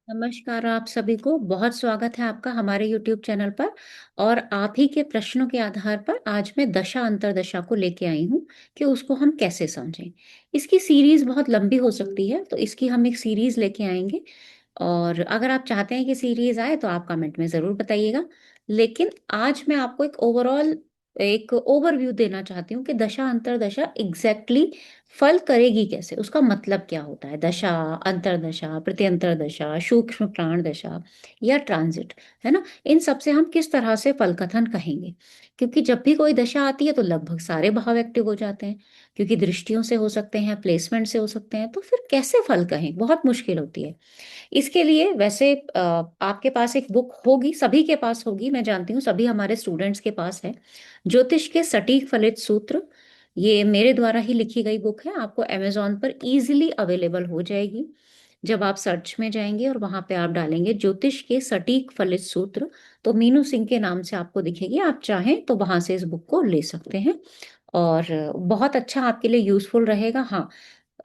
नमस्कार आप सभी को बहुत स्वागत है आपका हमारे YouTube चैनल पर। और आप ही के प्रश्नों के आधार पर आज मैं दशा अंतरदशा को लेके आई हूँ कि उसको हम कैसे समझें। इसकी सीरीज बहुत लंबी हो सकती है, तो इसकी हम एक सीरीज लेके आएंगे। और अगर आप चाहते हैं कि सीरीज आए तो आप कमेंट में जरूर बताइएगा। लेकिन आज मैं आपको एक ओवरव्यू देना चाहती हूँ कि दशा अंतरदशा एग्जैक्टली फल करेगी कैसे, उसका मतलब क्या होता है। दशा, अंतरदशा, प्रत्यंतर दशा, सूक्ष्म प्राण दशा या ट्रांजिट, है ना। इन सब से हम किस तरह से फल कथन कहेंगे, क्योंकि जब भी कोई दशा आती है तो लगभग सारे भाव एक्टिव हो जाते हैं। क्योंकि दृष्टियों से हो सकते हैं, प्लेसमेंट से हो सकते हैं, तो फिर कैसे फल कहें, बहुत मुश्किल होती है। इसके लिए वैसे आपके पास एक बुक होगी, सभी के पास होगी, मैं जानती हूँ सभी हमारे स्टूडेंट्स के पास है। ज्योतिष के सटीक फलित सूत्र, ये मेरे द्वारा ही लिखी गई बुक है, आपको अमेजोन पर इजीली अवेलेबल हो जाएगी। जब आप सर्च में जाएंगे और वहां पे आप डालेंगे ज्योतिष के सटीक फलित सूत्र, तो मीनू सिंह के नाम से आपको दिखेगी। आप चाहें तो वहां से इस बुक को ले सकते हैं और बहुत अच्छा आपके लिए यूजफुल रहेगा। हाँ,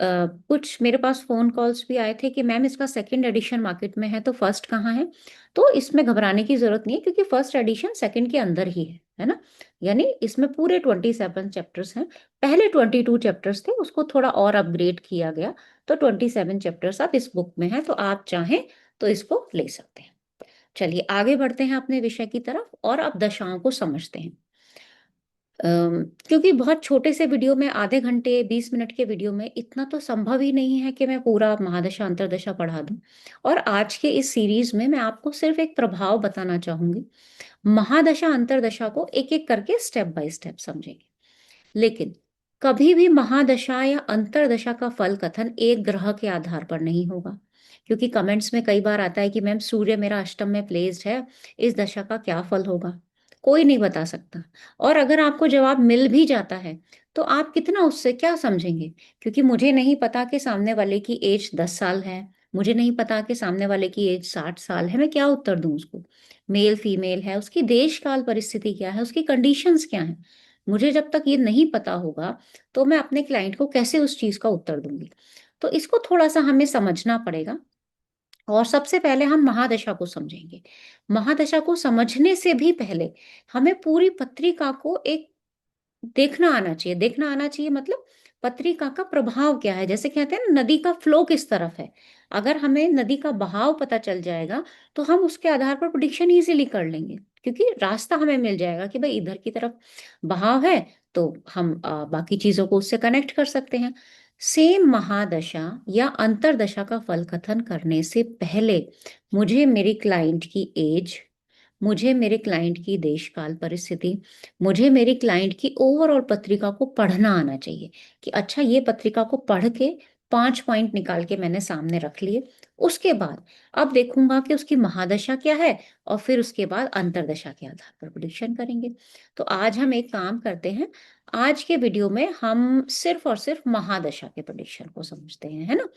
कुछ मेरे पास फोन कॉल्स भी आए थे कि मैम इसका सेकंड एडिशन मार्केट में है तो फर्स्ट कहाँ है। तो इसमें घबराने की जरूरत नहीं है, क्योंकि फर्स्ट एडिशन सेकंड के अंदर ही है ना। यानी इसमें पूरे 27 चैप्टर्स हैं। पहले 22 चैप्टर्स थे, उसको थोड़ा और अपग्रेड किया गया, तो 27 चैप्टर्स अब इस बुक में है, तो आप चाहें तो इसको ले सकते हैं। चलिए आगे बढ़ते हैं अपने विषय की तरफ और अब दशाओं को समझते हैं। क्योंकि बहुत छोटे से वीडियो में, आधे घंटे 20 मिनट के वीडियो में इतना तो संभव ही नहीं है कि मैं पूरा महादशा अंतरदशा पढ़ा दूं। और आज के इस सीरीज में मैं आपको सिर्फ एक प्रभाव बताना चाहूंगी। महादशा अंतरदशा को एक एक करके स्टेप बाय स्टेप समझेंगे। लेकिन कभी भी महादशा या अंतरदशा का फल कथन एक ग्रह के आधार पर नहीं होगा। क्योंकि कमेंट्स में कई बार आता है कि मैम सूर्य मेरा अष्टम में प्लेस्ड है, इस दशा का क्या फल होगा। कोई नहीं बता सकता। और अगर आपको जवाब मिल भी जाता है तो आप कितना उससे क्या समझेंगे। क्योंकि मुझे नहीं पता कि सामने वाले की एज 10 साल है, मुझे नहीं पता कि सामने वाले की एज 60 साल है, मैं क्या उत्तर दूं उसको। मेल फीमेल है, उसकी देश काल परिस्थिति क्या है, उसकी कंडीशंस क्या है, मुझे जब तक ये नहीं पता होगा तो मैं अपने क्लाइंट को कैसे उस चीज का उत्तर दूंगी। तो इसको थोड़ा सा हमें समझना पड़ेगा। और सबसे पहले हम महादशा को समझेंगे। महादशा को समझने से भी पहले हमें पूरी पत्रिका को एक देखना आना चाहिए। देखना आना चाहिए मतलब पत्रिका का प्रभाव क्या है, जैसे कहते हैं ना, नदी का फ्लो किस तरफ है। अगर हमें नदी का बहाव पता चल जाएगा तो हम उसके आधार पर प्रिडिक्शन इजीली कर लेंगे। क्योंकि रास्ता हमें मिल जाएगा कि भाई इधर की तरफ बहाव है, तो हम बाकी चीजों को उससे कनेक्ट कर सकते हैं। सेम महादशा या अंतरदशा का फल कथन करने से पहले मुझे मेरी क्लाइंट की एज, मुझे मेरे क्लाइंट की देशकाल परिस्थिति, मुझे मेरी क्लाइंट की ओवरऑल पत्रिका को पढ़ना आना चाहिए। कि अच्छा, ये पत्रिका को पढ़ के 5 पॉइंट निकाल के मैंने सामने रख लिए। उसके बाद अब देखूंगा कि उसकी महादशा क्या है, और फिर उसके बाद अंतरदशा के आधार पर प्रिडिक्शन करेंगे। तो आज हम एक काम करते हैं, आज के वीडियो में हम सिर्फ और सिर्फ महादशा के प्रिडिक्शन को समझते हैं, है ना।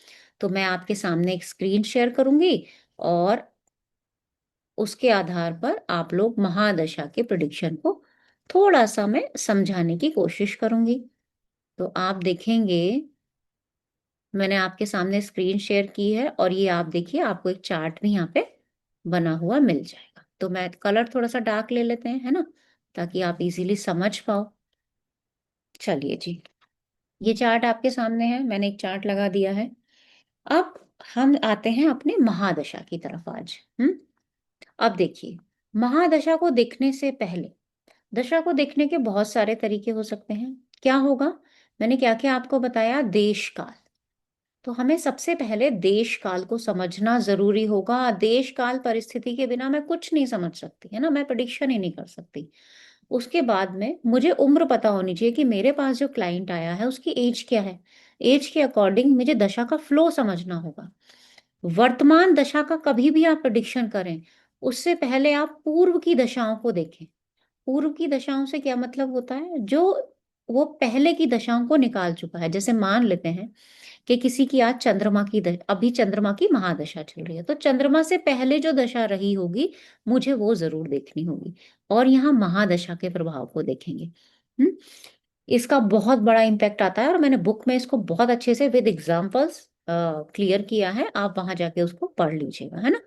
तो मैं आपके सामने एक स्क्रीन शेयर करूंगी और उसके आधार पर आप लोग महादशा के प्रिडिक्शन को थोड़ा सा मैं समझाने की कोशिश करूंगी। तो आप देखेंगे, मैंने आपके सामने स्क्रीन शेयर की है और ये आप देखिए, आपको एक चार्ट भी यहाँ पे बना हुआ मिल जाएगा। तो मैं कलर थोड़ा सा डार्क ले लेते हैं, है ना, ताकि आप इजीली समझ पाओ। चलिए जी, ये चार्ट आपके सामने है, मैंने एक चार्ट लगा दिया है। अब हम आते हैं अपने महादशा की तरफ आज। अब देखिए, महादशा को देखने से पहले, दशा को देखने के बहुत सारे तरीके हो सकते हैं। क्या होगा, मैंने क्या क्या आपको बताया, देश काल। तो हमें सबसे पहले देश काल को समझना जरूरी होगा। देश काल परिस्थिति के बिना मैं कुछ नहीं समझ सकती, है ना, मैं प्रिडिक्शन ही नहीं कर सकती। उसके बाद में मुझे उम्र पता होनी चाहिए कि मेरे पास जो क्लाइंट आया है उसकी एज क्या है। एज के अकॉर्डिंग मुझे दशा का फ्लो समझना होगा। वर्तमान दशा का कभी भी आप प्रिडिक्शन करें, उससे पहले आप पूर्व की दशाओं को देखें। पूर्व की दशाओं से क्या मतलब होता है, जो वो पहले की दशाओं को निकाल चुका है। जैसे मान लेते हैं कि किसी की आज अभी चंद्रमा की महादशा चल रही है, तो चंद्रमा से पहले जो दशा रही होगी मुझे वो जरूर देखनी होगी। और यहाँ महादशा के प्रभाव को देखेंगे। हम्म इसका बहुत बड़ा इम्पैक्ट आता है और मैंने बुक में इसको बहुत अच्छे से विद एग्जाम्पल्स क्लियर किया है, आप वहां जाके उसको पढ़ लीजिएगा, है ना।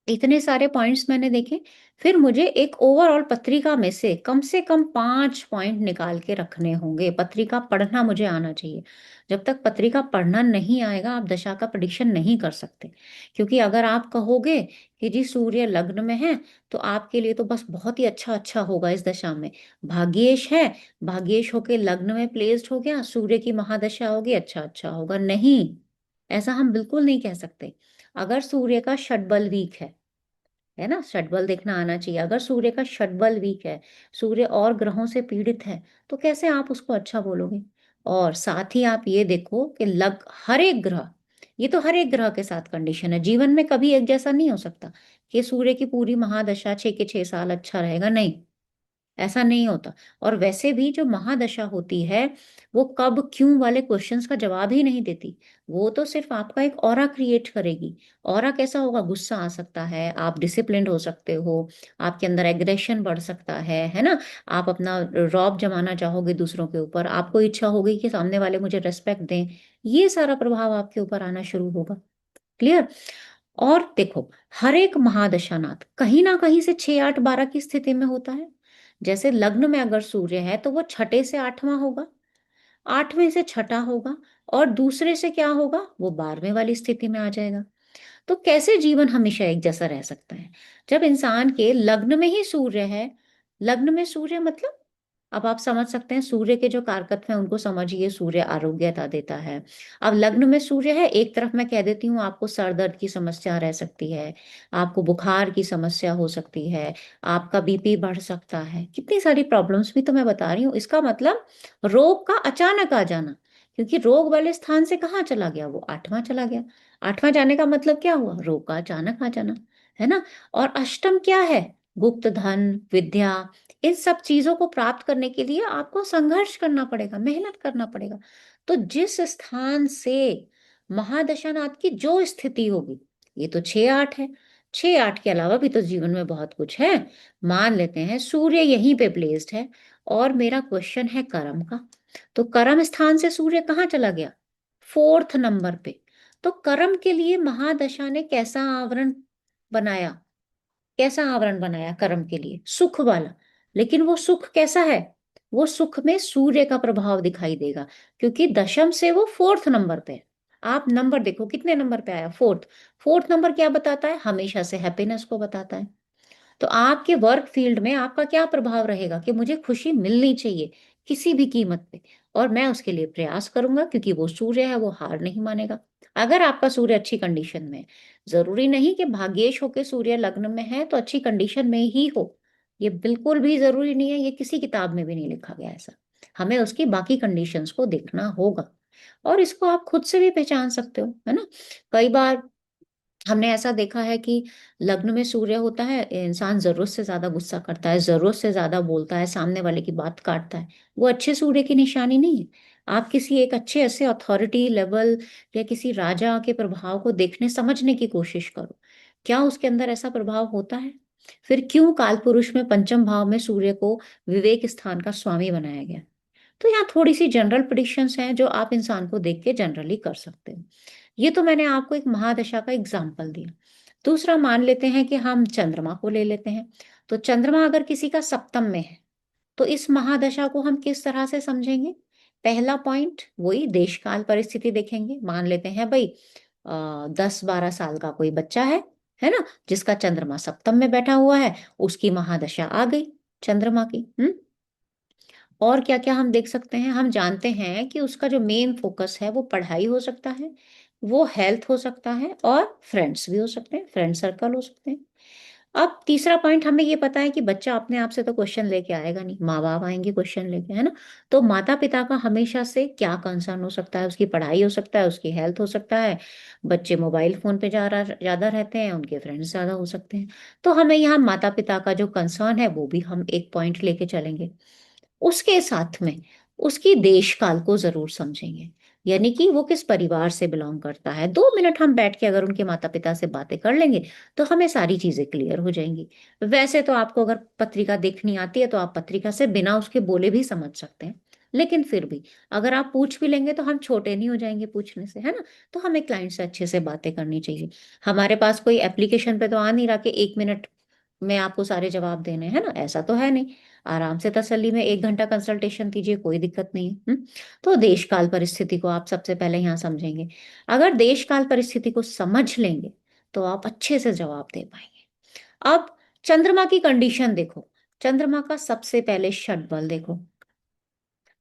इतने सारे पॉइंट्स मैंने देखे। फिर मुझे एक ओवरऑल पत्रिका में से कम 5 पॉइंट निकाल के रखने होंगे। पत्रिका पढ़ना मुझे आना चाहिए। जब तक पत्रिका पढ़ना नहीं आएगा, आप दशा का प्रिडिक्शन नहीं कर सकते। क्योंकि अगर आप कहोगे कि जी सूर्य लग्न में है, तो आपके लिए तो बस बहुत ही अच्छा अच्छा होगा इस दशा में। भाग्येश है, भाग्येश होके लग्न में प्लेस्ड हो गया, सूर्य की महादशा होगी, अच्छा अच्छा होगा। नहीं, ऐसा हम बिल्कुल नहीं कह सकते। अगर सूर्य का षटबल वीक है ना, षटबल देखना आना चाहिए। अगर सूर्य का षटबल वीक है, सूर्य और ग्रहों से पीड़ित है, तो कैसे आप उसको अच्छा बोलोगे। और साथ ही आप ये देखो कि लग हर एक ग्रह, ये तो हर एक ग्रह के साथ कंडीशन है। जीवन में कभी एक जैसा नहीं हो सकता कि सूर्य की पूरी महादशा 6 के 6 साल अच्छा रहेगा, नहीं, ऐसा नहीं होता। और वैसे भी जो महादशा होती है, वो कब क्यों वाले क्वेश्चंस का जवाब ही नहीं देती। वो तो सिर्फ आपका एक ऑरा क्रिएट करेगी। ऑरा कैसा होगा, गुस्सा आ सकता है, आप डिसिप्लिन्ड हो सकते हो, आपके अंदर एग्रेशन बढ़ सकता है ना। आप अपना रौब जमाना चाहोगे दूसरों के ऊपर, आपको इच्छा होगी कि सामने वाले मुझे रेस्पेक्ट दें। ये सारा प्रभाव आपके ऊपर आना शुरू होगा। क्लियर। और देखो, हर एक महादशानाथ कहीं ना कहीं से 6 8 12 की स्थिति में होता है। जैसे लग्न में अगर सूर्य है, तो वो छठे से आठवां होगा, आठवें से छठा होगा, और दूसरे से क्या होगा, वो 12वें वाली स्थिति में आ जाएगा। तो कैसे जीवन हमेशा एक जैसा रह सकता है जब इंसान के लग्न में ही सूर्य है। लग्न में सूर्य मतलब, अब आप समझ सकते हैं सूर्य के जो कारकत्व हैं उनको समझिए। सूर्य आरोग्यता देता है। अब लग्न में सूर्य है, एक तरफ मैं कह देती हूँ आपको सर दर्द की समस्या रह सकती है, आपको बुखार की समस्या हो सकती है, आपका बीपी बढ़ सकता है, कितनी सारी प्रॉब्लम्स भी तो मैं बता रही हूँ। इसका मतलब रोग का अचानक आ जाना। क्योंकि रोग वाले स्थान से कहाँ चला गया, वो आठवां चला गया। आठवां जाने का मतलब क्या हुआ, रोग का अचानक आ जाना, है ना। और अष्टम क्या है, गुप्त धन, विद्या, इन सब चीजों को प्राप्त करने के लिए आपको संघर्ष करना पड़ेगा, मेहनत करना पड़ेगा। तो जिस स्थान से महादशानाथ की जो स्थिति होगी, ये तो 6 8 है, 6 8 के अलावा भी तो जीवन में बहुत कुछ है। मान लेते हैं सूर्य यहीं पे प्लेस्ड है, और मेरा क्वेश्चन है कर्म का। तो कर्म स्थान से सूर्य कहाँ चला गया, 4th नंबर पे। तो कर्म के लिए महादशा ने कैसा आवरण बनाया, कैसा आवरण बनाया कर्म के लिए, सुख वाला। लेकिन वो सुख कैसा है, वो सुख में सूर्य का प्रभाव दिखाई देगा, क्योंकि दशम से वो 4th नंबर पे है। आप नंबर देखो कितने नंबर पे आया, 4th। 4th नंबर क्या बताता है, हमेशा से हैप्पीनेस को बताता है। तो आपके वर्क फील्ड में आपका क्या प्रभाव रहेगा कि मुझे खुशी मिलनी चाहिए किसी भी कीमत पे, और मैं उसके लिए प्रयास करूंगा, क्योंकि वो सूर्य है, वो हार नहीं मानेगा। अगर आपका सूर्य अच्छी कंडीशन में है, जरूरी नहीं कि भाग्येश होके सूर्य लग्न में है तो अच्छी कंडीशन में ही हो। ये बिल्कुल भी जरूरी नहीं है, ये किसी किताब में भी नहीं लिखा गया ऐसा। हमें उसकी बाकी कंडीशंस को देखना होगा, और इसको आप खुद से भी पहचान सकते हो, है ना। कई बार हमने ऐसा देखा है कि लग्न में सूर्य होता है, इंसान जरूरत से ज्यादा गुस्सा करता है, जरूरत से ज्यादा बोलता है, सामने वाले की बात काटता है। वो अच्छे सूर्य की निशानी नहीं है। आप किसी एक अच्छे ऐसे अथॉरिटी लेवल या किसी राजा के प्रभाव को देखने समझने की कोशिश करो, क्या उसके अंदर ऐसा प्रभाव होता है। फिर क्यों कालपुरुष में पंचम भाव में सूर्य को विवेक स्थान का स्वामी बनाया गया। तो यहाँ थोड़ी सी जनरल प्रिडिक्शंस हैं जो आप इंसान को देख के जनरली कर सकते हो। ये तो मैंने आपको एक महादशा का एग्जाम्पल दिया। दूसरा मान लेते हैं कि हम चंद्रमा को ले लेते हैं। तो चंद्रमा अगर किसी का सप्तम में है, तो इस महादशा को हम किस तरह से समझेंगे। पहला पॉइंट वही देश काल परिस्थिति देखेंगे। मान लेते हैं भाई 10 12 साल का कोई बच्चा है ना, जिसका चंद्रमा सप्तम में बैठा हुआ है, उसकी महादशा आ गई चंद्रमा की। और क्या क्या हम देख सकते हैं, हम जानते हैं कि उसका जो मेन फोकस है वो पढ़ाई हो सकता है, वो हेल्थ हो सकता है, और फ्रेंड्स भी हो सकते हैं, फ्रेंड सर्कल हो सकते हैं। अब तीसरा पॉइंट, हमें ये पता है कि बच्चा अपने आप से तो क्वेश्चन लेके आएगा नहीं, माँ बाप आएंगे क्वेश्चन लेके, है ना। तो माता पिता का हमेशा से क्या कंसर्न हो सकता है, उसकी पढ़ाई हो सकता है, उसकी हेल्थ हो सकता है। बच्चे मोबाइल फोन पे ज्यादा रहते हैं, उनके फ्रेंड्स ज्यादा हो सकते हैं। तो हमें यहाँ माता पिता का जो कंसर्न है वो भी हम एक पॉइंट लेके चलेंगे। उसके साथ में उसकी देश काल को जरूर समझेंगे, यानी कि वो किस परिवार से बिलोंग करता है। 2 मिनट हम बैठ के अगर उनके माता पिता से बातें कर लेंगे, तो हमें सारी चीजें क्लियर हो जाएंगी। वैसे तो आपको अगर पत्रिका देखनी आती है, तो आप पत्रिका से बिना उसके बोले भी समझ सकते हैं, लेकिन फिर भी अगर आप पूछ भी लेंगे तो हम छोटे नहीं हो जाएंगे पूछने से, है ना? तो हमें क्लाइंट से अच्छे से बातें करनी चाहिए। हमारे पास कोई एप्लीकेशन पे तो आ नहीं रहा कि 1 मिनट में आपको सारे जवाब देने हैं ना, ऐसा तो है नहीं। आराम से तसल्ली में 1 घंटा कंसल्टेशन कीजिए, कोई दिक्कत नहीं है। तो देश काल परिस्थिति को आप सबसे पहले यहाँ समझेंगे। अगर देश काल परिस्थिति को समझ लेंगे तो आप अच्छे से जवाब दे पाएंगे। अब चंद्रमा की कंडीशन देखो, चंद्रमा का सबसे पहले षटबल देखो,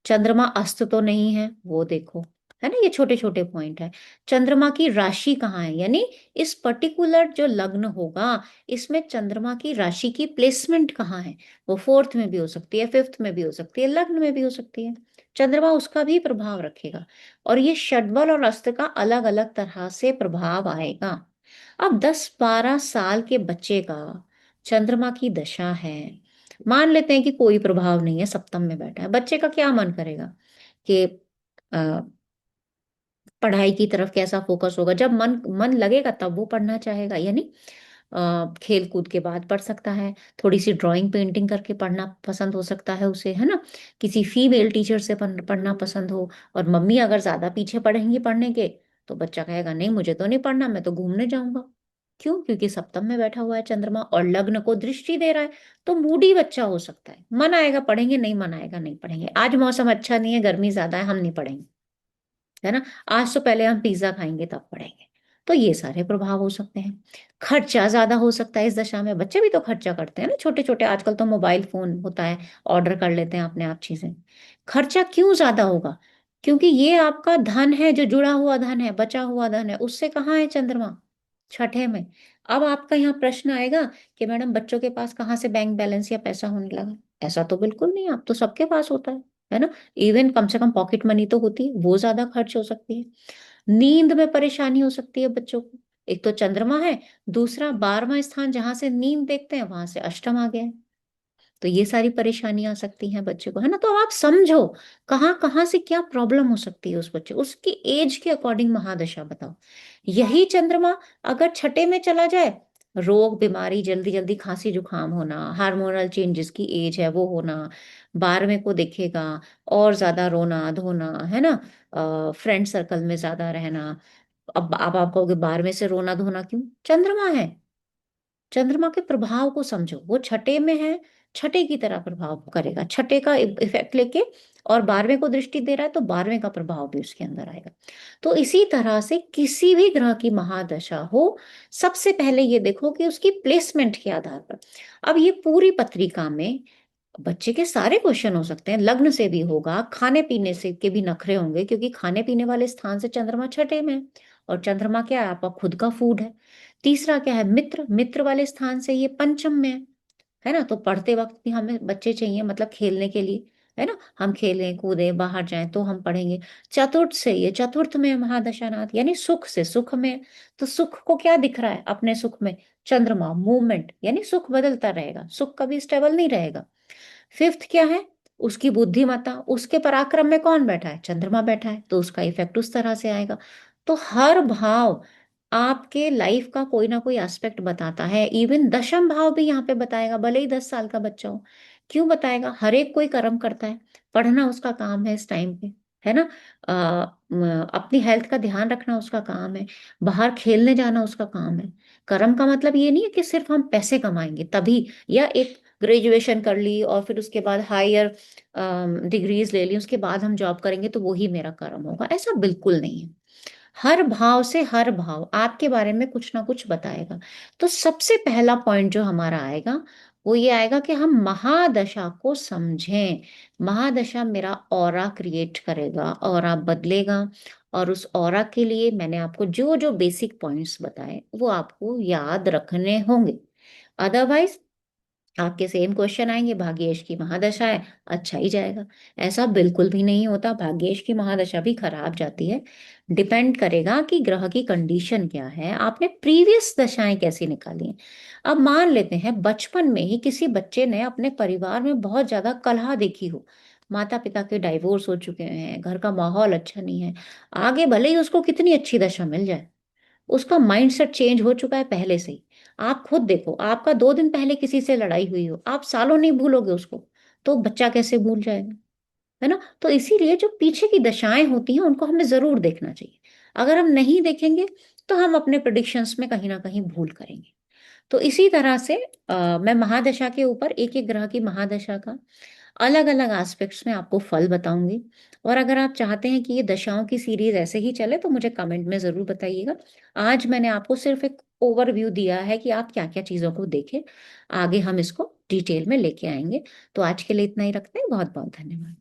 चंद्रमा अस्त तो नहीं है वो देखो, है ना? ये छोटे छोटे पॉइंट है। चंद्रमा की राशि कहाँ है, यानी इस पर्टिकुलर जो लग्न होगा इसमें चंद्रमा की राशि की प्लेसमेंट कहाँ है। वो फोर्थ में भी हो सकती है, फिफ्थ में भी हो सकती है, लग्न में भी हो सकती है। चंद्रमा उसका भी प्रभाव रखेगा। और ये षटबल और अस्त का अलग अलग तरह से प्रभाव आएगा। अब 10-12 साल के बच्चे का चंद्रमा की दशा है, मान लेते हैं कि कोई प्रभाव नहीं है, सप्तम में बैठा है, बच्चे का क्या मन करेगा कि अ, पढ़ाई की तरफ कैसा फोकस होगा? जब मन मन लगेगा तब वो पढ़ना चाहेगा, यानी खेल कूद के बाद पढ़ सकता है, थोड़ी सी ड्राइंग पेंटिंग करके पढ़ना पसंद हो सकता है उसे, है ना? किसी फीमेल टीचर से पढ़ना पसंद हो, और मम्मी अगर ज्यादा पीछे पढ़ेंगी पढ़ने के तो बच्चा कहेगा नहीं मुझे तो नहीं पढ़ना, मैं तो घूमने जाऊंगा। क्यों? क्योंकि सप्तम में बैठा हुआ है चंद्रमा और लग्न को दृष्टि दे रहा है। तो मूडी बच्चा हो सकता है, मन आएगा पढ़ेंगे, नहीं मन आएगा नहीं पढ़ेंगे, आज मौसम अच्छा नहीं है, गर्मी ज्यादा है, हम नहीं पढ़ेंगे, है ना? आज तो पहले हम पिज्जा खाएंगे तब पढ़ेंगे। तो ये सारे प्रभाव हो सकते हैं। खर्चा ज्यादा हो सकता है इस दशा में, बच्चे भी तो खर्चा करते हैं ना, छोटे छोटे, आजकल तो मोबाइल फोन होता है, ऑर्डर कर लेते हैं अपने आप चीजें। खर्चा क्यों ज्यादा होगा? क्योंकि ये आपका धन है, जो जुड़ा हुआ धन है, बचा हुआ धन है, उससे कहाँ है चंद्रमा? छठे में। अब आपका यहाँ प्रश्न आएगा कि मैडम बच्चों के पास कहाँ से बैंक बैलेंस या पैसा होने लगा? ऐसा तो बिल्कुल नहीं, आप तो सबके पास होता है ना? इवन कम से कम पॉकेट मनी तो होती है, वो ज्यादा खर्च हो सकती है। नींद में परेशानी हो सकती है बच्चों को। एक तो चंद्रमा है, दूसरा 12वां स्थान जहां से नींद देखते हैं वहां से अष्टम आ गया है। तो ये सारी परेशानियां आ सकती हैं बच्चे को, है ना? तो आप समझो कहाँ कहाँ से क्या प्रॉब्लम हो सकती है उस बच्चे, उसकी एज के अकॉर्डिंग महादशा बताओ। यही चंद्रमा अगर छठे में चला जाए, रोग बीमारी, जल्दी जल्दी खांसी जुकाम होना, हार्मोनल चेंजेस की एज है वो होना, 12वें को देखेगा, और ज्यादा रोना धोना, है ना? फ्रेंड सर्कल में ज्यादा रहना। अब आप कहोगे 12वें से रोना धोना क्यों? चंद्रमा है, चंद्रमा के प्रभाव को समझो, वो छठे में है, छठे की तरह प्रभाव करेगा, छठे का इफेक्ट लेके, और 12वें को दृष्टि दे रहा है तो 12वें का प्रभाव भी उसके अंदर आएगा। तो इसी तरह से किसी भी ग्रह की महादशा हो, सबसे पहले ये देखो कि उसकी प्लेसमेंट के आधार पर। अब ये पूरी पत्रिका में बच्चे के सारे क्वेश्चन हो सकते हैं, लग्न से भी होगा, खाने पीने से के भी नखरे होंगे, क्योंकि खाने पीने वाले स्थान से चंद्रमा छठे में है, और चंद्रमा क्या है? आपका खुद का फूड है। तीसरा क्या है? मित्र, मित्र वाले स्थान से ये पंचम में है ना? तो पढ़ते वक्त भी हमें बच्चे चाहिए, मतलब खेलने के लिए, है ना? हम खेलें कूदें बाहर जाएं तो हम पढ़ेंगे। चतुर्थ से, ये चतुर्थ में है महादशानाथ, यानी सुख से, सुख में। तो सुख को क्या दिख रहा है अपने सुख में? चंद्रमा, मूवमेंट, यानी सुख बदलता रहेगा, सुख कभी स्टेबल नहीं रहेगा। फिफ्थ क्या है? उसकी बुद्धिमत्ता, उसके पराक्रम में कौन बैठा है? चंद्रमा बैठा है, तो उसका इफेक्ट उस तरह से आएगा। तो हर भाव आपके लाइफ का कोई ना कोई एस्पेक्ट बताता है। इवन दशम भाव भी यहाँ पे बताएगा, भले ही 10 साल का बच्चा हो। क्यों बताएगा? हर एक कोई कर्म करता है, पढ़ना उसका काम है इस टाइम पे, है ना? अपनी हेल्थ का ध्यान रखना उसका काम है, बाहर खेलने जाना उसका काम है। कर्म का मतलब ये नहीं है कि सिर्फ हम पैसे कमाएंगे तभी, या एक ग्रेजुएशन कर ली और फिर उसके बाद हायर डिग्रीज ले ली, उसके बाद हम जॉब करेंगे तो वही मेरा कर्म होगा, ऐसा बिल्कुल नहीं है। हर भाव से हर भाव आपके बारे में कुछ ना कुछ बताएगा। तो सबसे पहला पॉइंट जो हमारा आएगा वो ये आएगा कि हम महादशा को समझें। महादशा मेरा ऑरा क्रिएट करेगा, ऑरा बदलेगा, और उस ऑरा के लिए मैंने आपको जो जो बेसिक पॉइंट्स बताए वो आपको याद रखने होंगे। अदरवाइज आपके सेम क्वेश्चन आएंगे, भाग्येश की महादशा है, अच्छा ही जाएगा। ऐसा बिल्कुल भी नहीं होता, भाग्येश की महादशा भी खराब जाती है। डिपेंड करेगा कि ग्रह की कंडीशन क्या है, आपने प्रीवियस दशाएं कैसी निकाली हैं। अब मान लेते हैं बचपन में ही किसी बच्चे ने अपने परिवार में बहुत ज्यादा कलह देखी हो, माता पिता के डाइवोर्स हो चुके हैं, घर का माहौल अच्छा नहीं है, आगे भले ही उसको कितनी अच्छी दशा मिल जाए, उसका माइंडसेट चेंज हो चुका है पहले से ही। आप खुद देखो, आपका 2 दिन पहले किसी से लड़ाई हुई हो, आप सालों नहीं भूलोगे उसको, तो बच्चा कैसे भूल जाएगा? है ना? तो इसीलिए जो पीछे की दशाएँ होती हैं, उनको हमें ज़रूर देखना चाहिए। अगर हम नहीं देखेंगे, तो हम अपने प्रेडिक्शंस में कहीं न कहीं भूल करेंगे। तो इसी तरह से मैं महादशा के ऊपर एक-एक ग्रह की महादशा का अलग-अलग एस्पेक्ट्स में आपको फल बताऊँगी, और अगर आप चाहते हैं कि ये दशाओं की सीरीज़ ऐसे ही चले, तो मुझे कमेंट में ज़रूर बताइएगा। आज मैंने आपको सिर्फ़ एक ओवरव्यू दिया है कि आप क्या-क्या चीज़ों को देखें। आगे हम इसको डिटेल में लेके आएँगे। तो आज के लिए इतना ही रखते हैं। बहुत-बहुत धन्यवाद।